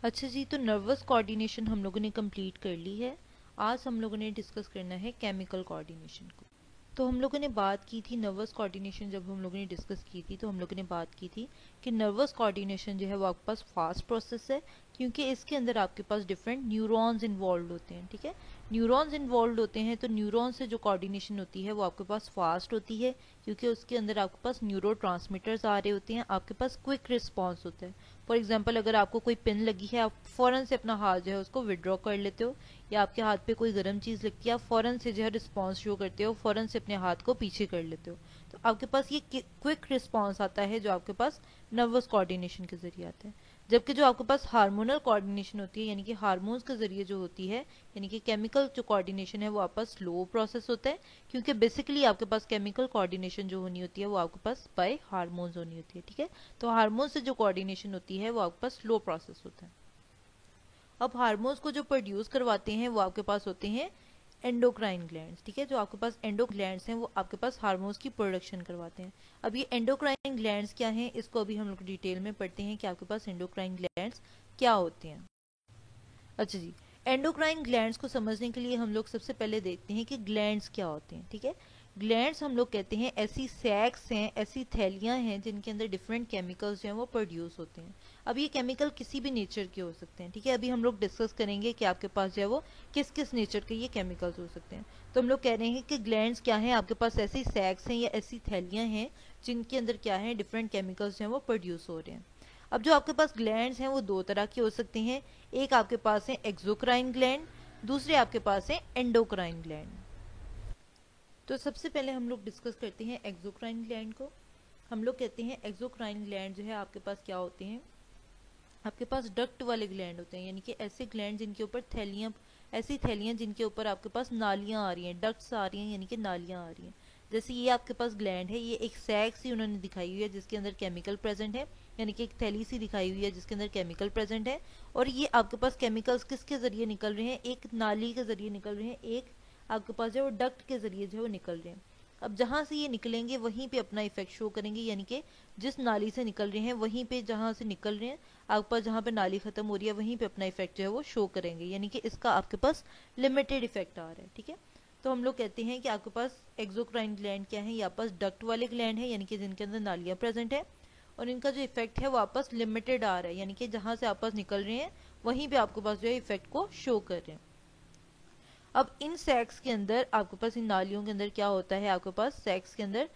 अच्छा जी, तो nervous coordination हम लोगों ने कंप्लीट कर ली है। आज हम लोगों ने डिस्कस करना है केमिकल कोऑर्डिनेशन को। तो हम लोगों ने बात की थी नर्वस कोऑर्डिनेशन, जब हम लोगों ने डिस्कस की थी तो हम लोगों ने बात की थी कि नर्वस कोऑर्डिनेशन जो है वो आपके पास फास्ट प्रोसेस है, क्योंकि इसके अंदर आपके पास डिफरेंट न्यूरॉन्स इन्वॉल्व होते हैं। ठीक है, न्यूरॉन्स इन्वॉल्व होते हैं तो न्यूरॉन से जो कोऑर्डिनेशन होती है वो आपके पास फास्ट होती है, क्योंकि उसके अंदर आपके पास न्यूरो ट्रांसमीटर्स आ रहे होते हैं, आपके पास क्विक रिस्पॉन्स होता है। फॉर एग्जाम्पल, अगर आपको कोई पिन लगी है, आप फ़ौरन से अपना हाथ जो है उसको विड्रॉ कर लेते हो, या आपके हाथ पे कोई गर्म चीज़ लगती है, आप फ़ौरन से जो है रिस्पॉन्स शो करते हो, फ़ौरन से अपने हाथ को पीछे कर लेते हो। तो आपके पास ये क्विक रिस्पॉन्स आता है जो आपके पास नर्वस कोऑर्डिनेशन के जरिए आता है। जबकि जो आपके पास हार्मोनल कोऑर्डिनेशन होती है, यानी कि हार्मोन्स के जरिए जो होती है, यानी कि केमिकल जो कोऑर्डिनेशन है वो आपके पास स्लो प्रोसेस होता है, क्योंकि बेसिकली आपके पास केमिकल कोऑर्डिनेशन जो होनी होती है वो आपके पास बाय हार्मोन्स होनी होती है। ठीक है, तो हार्मोन से जो कोऑर्डिनेशन होती है वो आपके पास स्लो प्रोसेस होता है। अब हार्मोन्स को जो प्रोड्यूस करवाते हैं वो आपके पास होते हैं एंडोक्राइन ग्लैंड्स। ठीक है, जो आपके पास एंडोग्लैंड्स हैं वो आपके पास हार्मोन्स की प्रोडक्शन करवाते हैं। अब ये एंडोक्राइन ग्लैंड्स क्या हैं, इसको अभी हम लोग डिटेल में पढ़ते हैं कि आपके पास एंडोक्राइन ग्लैंड्स क्या होते हैं। अच्छा जी, एंडोक्राइन ग्लैंड्स को समझने के लिए हम लोग सबसे पहले देखते हैं कि ग्लैंड्स क्या होते हैं। ठीक है, ग्लैंड्स हम लोग कहते हैं ऐसी सैक्स हैं, ऐसी थैलियां हैं जिनके अंदर डिफरेंट केमिकल्स जो हैं वो प्रोड्यूस होते हैं। अब ये केमिकल किसी भी नेचर के हो सकते हैं। ठीक है, अभी हम लोग डिस्कस करेंगे कि आपके पास जो है वो किस किस नेचर के ये केमिकल्स हो सकते हैं। तो हम लोग कह रहे हैं कि ग्लैंड्स क्या हैं, आपके पास ऐसी सैक्स हैं या ऐसी थैलियां हैं जिनके अंदर क्या है, डिफरेंट केमिकल्स जो हैं वो प्रोड्यूस हो रहे हैं। अब जो आपके पास ग्लैंड्स हैं वो दो तरह के हो सकते हैं। एक आपके पास है एक्सोक्राइन ग्लैंड, दूसरे आपके पास है एंडोक्राइन ग्लैंड। तो सबसे पहले हम लोग डिस्कस करते हैं एक्सोक्राइन ग्लैंड को। हम लोग कहते हैं एक्सोक्राइन ग्लैंड जो है आपके पास क्या होते हैं, आपके पास डक्ट वाले ग्लैंड होते हैं, यानी कि ऐसे ग्लैंड जिनके ऊपर थैलियां, ऐसी थैलियां जिनके ऊपर आपके पास नालियां आ रही हैं, डक्ट्स आ रही हैं, यानी कि नालियां आ रही हैं। जैसे ये आपके पास ग्लैंड है, ये एक सैक सी उन्होंने दिखाई हुई है जिसके अंदर केमिकल प्रेजेंट है, यानी कि एक थैली सी दिखाई हुई है जिसके अंदर केमिकल प्रेजेंट है। और ये आपके पास केमिकल्स किसके जरिए निकल रहे हैं, एक नाली के जरिए निकल रहे हैं, एक आपके पास जो है वो डक्ट के जरिए जो है वो निकल रहे हैं। अब जहां से ये निकलेंगे वहीं पे अपना इफेक्ट शो करेंगे, यानी कि जिस नाली से निकल रहे हैं वहीं पे, जहां से निकल रहे हैं आपके पास, जहाँ पे नाली खत्म हो रही है वहीं पे अपना इफेक्ट जो है वो शो करेंगे, यानी कि इसका आपके पास लिमिटेड इफेक्ट आ रहा है। ठीक है, तो हम लोग कहते हैं कि आपके पास एक्सोक्राइन ग्लैंड क्या है, ये आपके पास डक्ट वाले ग्लैंड है, यानी कि जिनके अंदर नालियां प्रेजेंट है, और इनका जो इफेक्ट है वो आपस लिमिटेड आ रहा है, यानी कि जहां से आपस निकल रहे हैं वहीं पे आपके पास जो है इफेक्ट को शो कर रहे हैं। अब इन सेक्स के अंदर आपके पास, इन नालियों के अंदर क्या होता है, आपके पास सेक्स के अंदर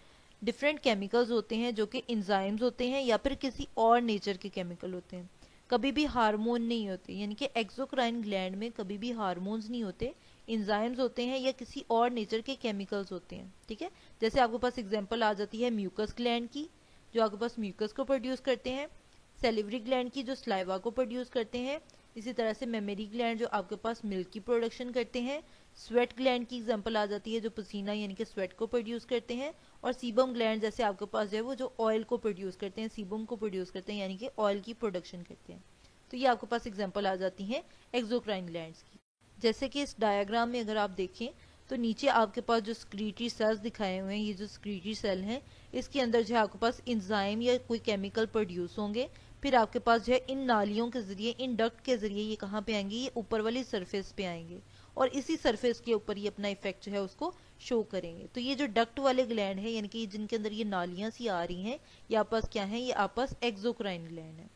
डिफरेंट केमिकल्स होते हैं जो कि इंजाइम्स होते हैं या फिर किसी और नेचर के केमिकल होते हैं। कभी भी हार्मोन नहीं होते, यानी कि एक्सोक्राइन ग्लैंड में कभी भी हार्मोन्स नहीं होते, इंजाइम्स होते हैं या किसी और नेचर के केमिकल्स होते हैं। ठीक है, जैसे आपके पास एग्जांपल आ जाती है म्यूकस ग्लैंड की, जो आपके पास म्यूकस को प्रोड्यूस करते हैं, सेलिवरी ग्लैंड की जो स्लाइवा को प्रोड्यूस करते हैं, इसी तरह से मेमरी ग्लैंड जो आपके पास मिल्क की प्रोडक्शन करते हैं, स्वेट ग्लैंड की एग्जांपल आ जाती है जो पसीना यानी कि स्वेट को प्रोड्यूस करते हैं, और सीबम ग्लैंड जैसे आपके पास जो है वो जो ऑयल को प्रोड्यूस करते हैं, सीबम को प्रोड्यूस करते हैं, यानी कि ऑयल की प्रोडक्शन करते हैं। तो ये आपके पास एग्जांपल आ जाती है एक्सोक्राइन ग्लैंड्स की। जैसे कि इस डायग्राम में अगर आप देखें तो नीचे आपके पास जो स्क्रीटरी सेल्स दिखाए हुए हैं, ये जो स्क्रीटरी सेल हैं, इसके अंदर जो है आपके पास इंजाइम या कोई केमिकल प्रोड्यूस होंगे, फिर आपके पास जो है इन नालियों के जरिए, इन डक्ट के जरिए ये कहाँ पे आएंगे, ये ऊपर वाली सरफेस पे आएंगे, और इसी सरफेस के ऊपर ये अपना इफेक्ट जो है उसको शो करेंगे। तो ये जो डक्ट वाले ग्लैंड है, यानी कि जिनके अंदर ये नालियां सी आ रही हैं, ये आपस क्या है, ये आपस एक्सोक्राइन ग्लैंड है।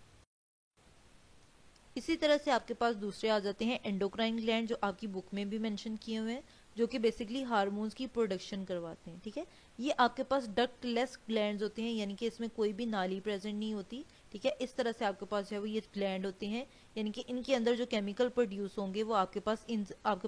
इसी तरह से आपके पास दूसरे आ जाते हैं एंडोक्राइन ग्लैंड, जो आपकी बुक में भी मेंशन किए हुए हैं, जो कि बेसिकली हार्मोन्स की प्रोडक्शन करवाते हैं। ठीक है, ये आपके पास डक्टलेस ग्लैंड्स होते हैं, यानी कि इसमें कोई भी नाली प्रेजेंट नहीं होती। ठीक है, इस तरह से आपके पास जो है वो ये ग्लैंड होते हैं, यानी कि इनके अंदर जो केमिकल प्रोड्यूस होंगे वो आपके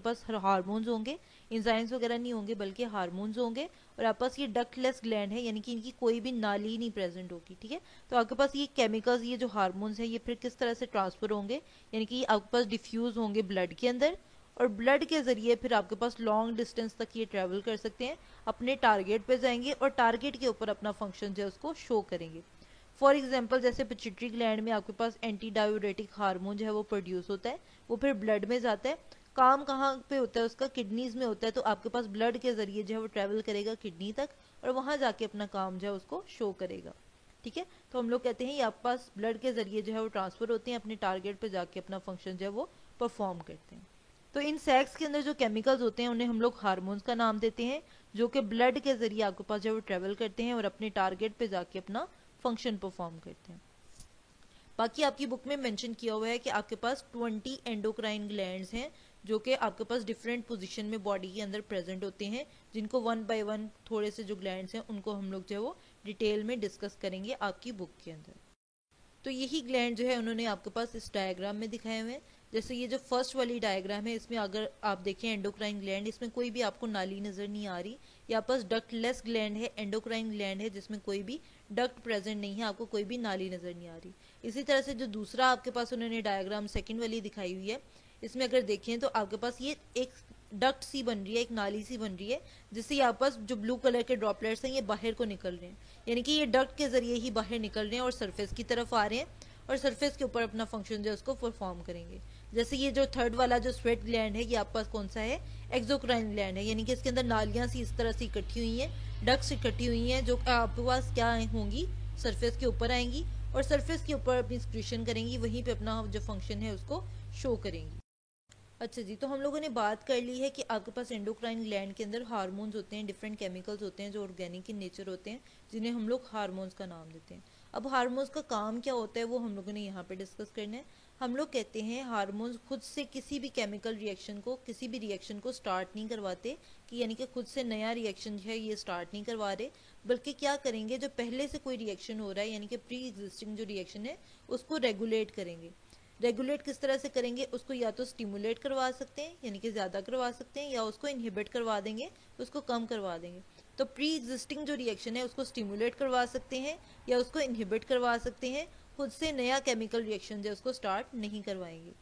पास हार्मोन्स होंगे, इंजाइम्स वगैरह नहीं होंगे बल्कि हार्मोन्स होंगे, और आपके पास ये डक्टलेस ग्लैंड है, यानी कि इनकी कोई भी नाली नहीं प्रेजेंट होगी। ठीक है, तो आपके पास ये केमिकल्स, ये जो हार्मोन्स हैं, ये फिर किस तरह से ट्रांसफर होंगे, यानी कि आपके पास डिफ्यूज होंगे ब्लड के अंदर, और ब्लड के जरिए फिर आपके पास लॉन्ग डिस्टेंस तक ये ट्रेवल कर सकते हैं, अपने टारगेट पे जाएंगे और टारगेट के ऊपर अपना फंक्शन जो है उसको शो करेंगे। फॉर एग्जाम्पल, जैसे पिट्यूटरी ग्लैंड में आपके पास एंटी डायोरेटिक हार्मोन जो है वो प्रोड्यूस होता है, वो फिर ब्लड में जाता है, काम कहाँ पे होता है उसका, किडनीज में होता है, तो आपके पास ब्लड के जरिए जो है वो ट्रेवल करेगा किडनी तक, और वहां जाके अपना काम जो है उसको शो करेगा। ठीक है। तो हम लोग कहते हैं ये आपके पास ब्लड के जरिए जो है वो ट्रांसफर होते हैं, अपने टारगेट पे जाके अपना फंक्शन जो है वो परफॉर्म करते हैं। तो इन सैक्स के अंदर जो केमिकल्स होते हैं उन्हें हम लोग हार्मोन्स का नाम देते हैं, जो कि ब्लड के जरिए आपके पास जो है वो ट्रेवल करते हैं और अपने टारगेट पे जाके अपना फंक्शन परफॉर्म करते हैं। बाकी आपकी बुक में मेंशन किया हुआ है कि आपके पास 20 एंडोक्राइन ग्लैंड्स हैं, जो कि आपके पास डिफरेंट पोजीशन में बॉडी के अंदर प्रेजेंट होते हैं, जिनको वन बाय वन थोड़े से जो ग्लैंड्स हैं उनको हम लोग जो है वो डिटेल में डिस्कस करेंगे आपकी बुक के अंदर। तो यही ग्लैंड जो है उन्होंने आपके पास इस डायग्राम में दिखाए हुए हैं। जैसे ये जो फर्स्ट वाली डायग्राम है, इसमें अगर आप देखें एंडोक्राइन ग्लैंड, इसमें कोई भी आपको नाली नजर नहीं आ रही। यहाँ पास डक्टलेस ग्लैंड है, एंडोक्राइन ग्लैंड है जिसमें कोई भी डक्ट प्रेजेंट नहीं है, आपको कोई भी नाली नजर नहीं आ रही। इसी तरह से जो दूसरा आपके पास उन्होंने डायग्राम सेकेंड वाली दिखाई हुई है, इसमें अगर देखें तो आपके पास ये एक डक्ट सी बन रही है, एक नाली सी बन रही है, जिससे यहाँ पास जो ब्लू कलर के ड्रॉपलेट्स हैं ये बाहर को निकल रहे हैं, यानी कि ये डक्ट के जरिए ही बाहर निकल रहे हैं और सरफेस की तरफ आ रहे हैं और सरफेस के ऊपर अपना फंक्शन जो है उसको परफॉर्म करेंगे। जैसे ये जो थर्ड वाला जो स्वेट ग्लैंड है, ये आपके पास कौन सा है, एक्सोक्राइन ग्लैंड है, यानी कि इसके अंदर नालियां सी इस तरह से इकट्ठी हुई हैं, डक्ट्स इकट्ठी हुई हैं, जो आपके पास क्या होंगी, सरफेस के ऊपर आएंगी और सरफेस के ऊपर अपनी सिक्रीशन करेंगी, वहीं पे अपना जो फंक्शन है उसको शो करेंगी। अच्छा जी, तो हम लोगों ने बात कर ली है कि आपके पास एंडोक्राइन ग्लैंड के अंदर हार्मोन्स होते हैं, डिफरेंट केमिकल्स होते हैं जो ऑर्गेनिक इन नेचर होते हैं, जिन्हें हम लोग हार्मोन्स का नाम देते हैं। अब हार्मोन्स का काम क्या होता है वो हम लोगों ने यहाँ पे डिस्कस करना है। हम लोग कहते हैं हार्मोन्स खुद से किसी भी केमिकल रिएक्शन को, किसी भी रिएक्शन को स्टार्ट नहीं करवाते, कि यानी कि खुद से नया रिएक्शन जो है ये स्टार्ट नहीं करवा रहे, बल्कि क्या करेंगे, जो पहले से कोई रिएक्शन हो रहा है यानी कि प्री एग्जिस्टिंग जो रिएक्शन है उसको रेगुलेट करेंगे। रेगुलेट किस तरह से करेंगे, उसको या तो स्टिमुलेट करवा सकते हैं यानी कि ज़्यादा करवा सकते हैं, या उसको इनहिबिट करवा देंगे, उसको कम करवा देंगे। तो प्री एग्जिस्टिंग जो रिएक्शन है उसको स्टिमुलेट करवा सकते हैं या उसको इनहिबिट करवा सकते हैं, खुद से नया केमिकल रिएक्शन जो है उसको स्टार्ट नहीं करवाएंगे।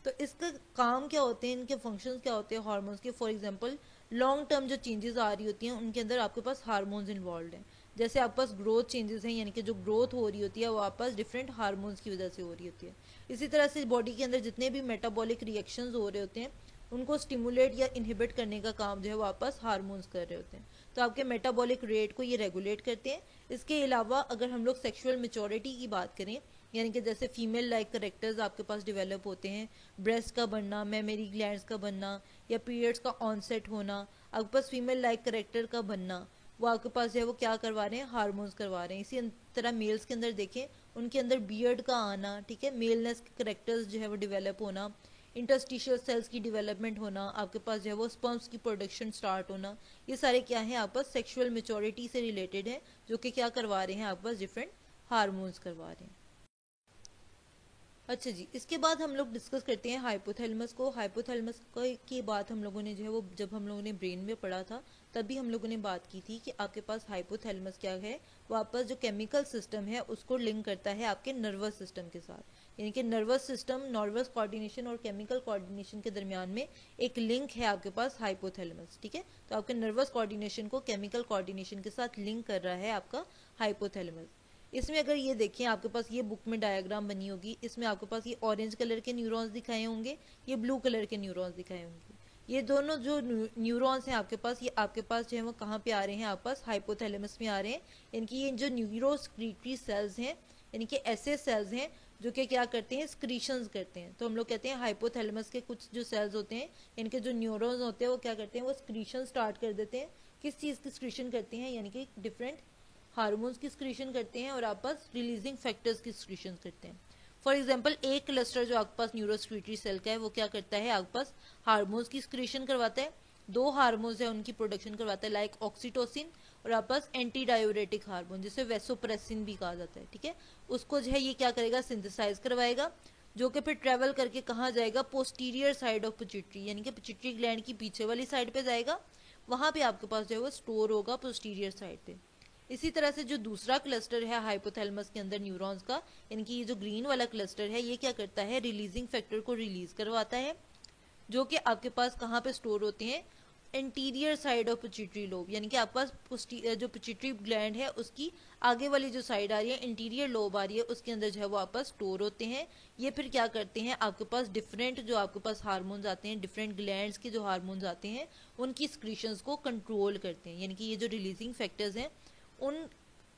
तो इसका काम क्या होते हैं, इनके फंक्शंस क्या होते हैं हार्मोन्स के। फॉर एग्जांपल लॉन्ग टर्म जो चेंजेस आ रही होती हैं उनके अंदर आपके पास हार्मोन्स इन्वॉल्व हैं। जैसे आपके पास ग्रोथ चेंजेस हैं, यानी कि जो ग्रोथ हो रही होती है वो आपके पास डिफरेंट हार्मोन्स की वजह से हो रही होती है। इसी तरह से बॉडी के अंदर जितने भी मेटाबॉलिक रिएक्शंस हो रहे होते हैं उनको स्टिमुलेट या इनहिबिट करने का काम जो है वो आपस हार्मोन्स कर रहे होते हैं। तो आपके मेटाबॉलिक रेट को ये रेगुलेट करते हैं। इसके अलावा अगर हम लोग सेक्सुअल मेच्योरिटी की बात करें, यानी कि जैसे फीमेल लाइक करेक्टर्स आपके पास डेवलप होते हैं, ब्रेस्ट का बनना, मेमोरी ग्लैंड्स का बनना, या पीरियड्स का ऑनसेट होना, आपके पास फीमेल लाइक करेक्टर का बनना, वो आपके पास जो है वो क्या करवा रहे हैं, हार्मोन्स करवा रहे हैं। इसी तरह मेल्स के अंदर देखें, उनके अंदर बियर्ड का आना, ठीक है, मेलनेस के करेक्टर्स जो है वो डेवलप होना, इंटरस्टिशियल सेल्स की डेवलपमेंट होना, आपके पास जो है वो स्पर्म्स की प्रोडक्शन स्टार्ट होना, ये सारे क्या है आपके पास सेक्सुअल मेच्योरिटी से रिलेटेड है, जो कि क्या करवा रहे हैं आपके पास डिफरेंट हार्मोन्स करवा रहे हैं। अच्छा जी, इसके बाद हम लोग डिस्कस करते हैं हाइपोथैलेमस को। हाइपोथैलेमस की बात हम लोगों ने जो है वो जब हम लोगों ने ब्रेन में पढ़ा था तभी हम लोगों ने बात की थी कि आपके पास हाइपोथैलेमस क्या है, वापस जो केमिकल सिस्टम है उसको लिंक करता है आपके नर्वस सिस्टम के साथ, यानी कि नर्वस सिस्टम, नर्वस कोऑर्डिनेशन और केमिकल कोऑर्डिनेशन के दरमियान में एक लिंक है आपके पास हाइपोथैलेमस। ठीक है, तो आपके नर्वस कोऑर्डिनेशन को केमिकल कोऑर्डिनेशन के साथ लिंक कर रहा है आपका हाइपोथैलेमस। इसमें अगर ये देखें, आपके पास ये बुक में डायग्राम बनी होगी, इसमें आपके पास ये ऑरेंज कलर के न्यूरॉन्स दिखाए होंगे, ये ब्लू कलर के न्यूरॉन्स दिखाए होंगे। ये दोनों जो न्यूरॉन्स हैं आपके पास, ये आपके पास जो है वो कहाँ पे आ रहे हैं, आपके पास हाइपोथैलेमस में आ रहे हैं। इनकी ये जो न्यूरोस्क्रीटरी सेल्स हैं, यानी कि ऐसे सेल्स हैं जो कि क्या करते हैं, स्क्रीशंस करते हैं। तो हम लोग कहते हैं हाइपोथैलेमस के कुछ जो सेल्स होते हैं, इनके जो न्यूरॉन्स होते हैं वो क्या करते हैं, वो स्क्रीशन स्टार्ट कर देते हैं। किस चीज़ की स्क्रीशन करते हैं, यानी कि डिफरेंट हार्मोन्स की स्क्रीशन करते हैं और आपस रिलीजिंग फैक्टर्स की स्क्रीशन करते हैं। फॉर एग्जाम्पल एक क्लस्टर जो आपके पास न्यूरोस्क्रीटरी सेल का है वो क्या करता है, आपके पास हार्मोन्स की स्क्रीशन करवाता है। दो हार्मोन्स है उनकी प्रोडक्शन करवाता है, लाइक ऑक्सीटोसिन और आपस एंटी डायोरेटिक हार्मोन जिसे वेसोप्रेसिन भी कहा जाता है। ठीक है, उसको जो है ये क्या करेगा, सिंथेसाइज करवाएगा, जो कि फिर ट्रेवल करके कहाँ जाएगा, पोस्टीरियर साइड ऑफ पिट्यूटरी, यानी कि पिट्यूटरी ग्लैंड की पीछे वाली साइड पे जाएगा, वहां पे आपके पास जो है वो स्टोर होगा पोस्टीरियर साइड पे। इसी तरह से जो दूसरा क्लस्टर है हाइपोथैलेमस के अंदर न्यूरॉन्स का, यानी कि ये जो ग्रीन वाला क्लस्टर है ये क्या करता है, रिलीजिंग फैक्टर को रिलीज करवाता है, जो कि आपके पास कहाँ पे स्टोर होते हैं, interior side of pituitary lobe, यानी कि आपके पास जो पिट्यूटरी ग्लैंड है उसकी आगे वाली जो साइड आ रही है, इंटीरियर लोब आ रही है, उसके अंदर जो है वो आपस स्टोर होते हैं। ये फिर क्या करते हैं, आपके पास डिफरेंट जो आपके पास हार्मोन्स आते हैं, डिफरेंट ग्लैंड्स के जो हार्मोन्स आते हैं उनकी स्क्रीशंस को कंट्रोल करते हैं, यानी कि ये जो रिलीजिंग फैक्टर्स हैं उन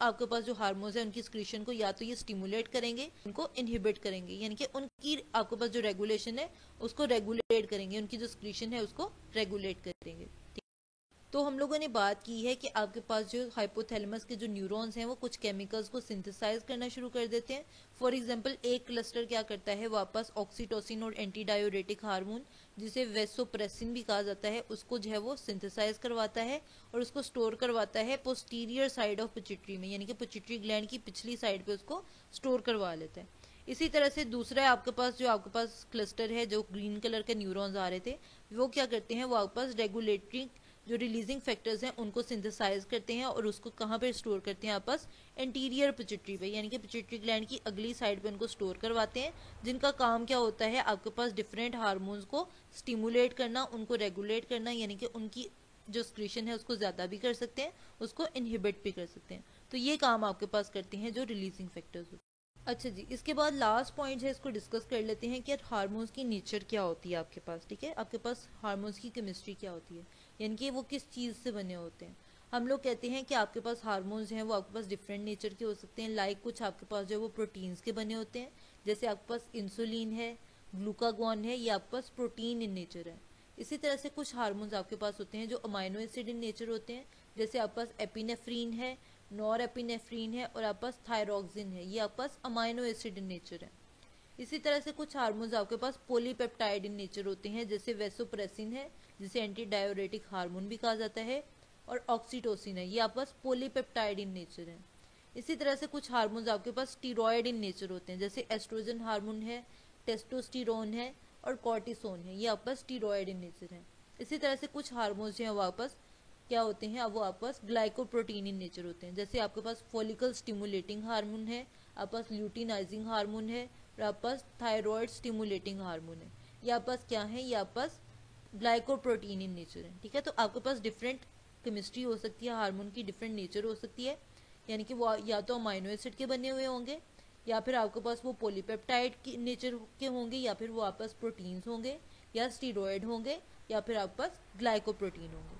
आपके पास जो हार्मोन्स है उनकी स्क्रीशन को या तो ये स्टिमुलेट करेंगे, उनको इनहिबिट करेंगे, यानी कि उनकी आपके पास जो रेगुलेशन है उसको रेगुलेट करेंगे, उनकी जो स्क्रीशन है उसको रेगुलेट करेंगे। तो हम लोगों ने बात की है कि आपके पास जो हाइपोथैलेमस के जो न्यूरॉन्स हैं वो कुछ केमिकल्स को सिंथेसाइज करना शुरू कर देते हैं। फॉर एग्जांपल एक क्लस्टर क्या करता है, वापस ऑक्सीटोसिन और एंटी डायोरेटिक हार्मोन जिसे वेसोप्रेसिन भी कहा जाता है उसको जो है वो सिंथेसाइज करवाता है और उसको स्टोर करवाता है पोस्टीरियर साइड ऑफ पिट्यूटरी में, यानी कि पिट्यूटरी ग्लैंड की पिछली साइड पे उसको स्टोर करवा लेता है। इसी तरह से दूसरा आपके पास क्लस्टर है जो ग्रीन कलर के न्यूरॉन्स आ रहे थे, वो क्या करते हैं, वो आपके पास रेगुलेटरी जो रिलीजिंग फैक्टर्स हैं उनको सिंथेसाइज करते हैं और उसको कहाँ पे स्टोर करते हैं, आपस एंटीरियर पिट्यूटरी पे, यानी कि पिट्यूटरी ग्लैंड की अगली साइड पे उनको स्टोर करवाते हैं, जिनका काम क्या होता है आपके पास डिफरेंट हार्मोन्स को स्टिमुलेट करना, उनको रेगुलेट करना, यानी कि उनकी जो स्क्रीशन है उसको ज़्यादा भी कर सकते हैं, उसको इनहिबिट भी कर सकते हैं। तो ये काम आपके पास करते हैं जो रिलीजिंग फैक्टर्स होते हैं। अच्छा जी, इसके बाद लास्ट पॉइंट है, इसको डिस्कस कर लेते हैं कि हार्मोन्स की नेचर क्या होती है आपके पास। ठीक है, आपके पास हार्मोन्स की केमिस्ट्री क्या होती है, यानी कि वो किस चीज़ से बने होते हैं। हम लोग कहते हैं कि आपके पास हार्मोन्स हैं वो आपके पास डिफरेंट नेचर के हो सकते हैं। लाइक कुछ आपके पास जो है वो प्रोटीन्स के बने होते हैं, जैसे आपके पास इंसुलिन है, ग्लूकागॉन है, ये आपके पास प्रोटीन इन नेचर है। इसी तरह से कुछ हार्मोन्स आपके पास होते हैं जो अमाइनो एसिड इन नेचर होते हैं, जैसे आपके पास एपिनेफ्रीन है, नॉर एपिनेफ्रीन है और आपके पास थायरोक्सिन है, ये आपके पास अमाइनो एसिड इन नेचर है। इसी तरह से कुछ हार्मोन्स आपके पास पॉलीपेप्टाइड इन नेचर होते हैं, जैसे वेसोप्रेसिन है जिसे एंटी डायोरेटिक हार्मोन भी कहा जाता है, और ऑक्सीटोसिन है, ये आपके पास पॉलीपेप्टाइड इन नेचर है। इसी तरह से कुछ हार्मोन्स आपके पास स्टीरॉयड इन नेचर होते हैं, जैसे एस्ट्रोजन हार्मोन है, टेस्टोस्टेरोन है और कॉर्टिसोन है, ये आपके पास स्टीरॉयड इन नेचर है। इसी तरह से कुछ हार्मोन्स जो है वापस क्या होते हैं, अब वो आपके पास ग्लाइकोप्रोटीन इन नेचर होते हैं, जैसे आपके पास फॉलिकल स्टिमुलेटिंग हार्मोन है, आपके पास ल्यूटिनाइजिंग हार्मोन है और आपके पास थायराइड स्टिमुलेटिंग हार्मोन है। ये आपके पास क्या है, ये आपके पास ग्लाइकोप्रोटीन इन नेचर है। ठीक है, तो आपके पास डिफरेंट केमिस्ट्री हो सकती है, हार्मोन की डिफरेंट नेचर हो सकती है, यानी कि वो या तो अमाइनो एसिड के बने हुए होंगे, या फिर आपके पास वो पॉलीपेप्टाइड की नेचर के होंगे, या फिर वो आपके पास प्रोटीन्स होंगे, या स्टीरॉयड होंगे, या फिर आपके पास ग्लाइकोप्रोटीन होंगे।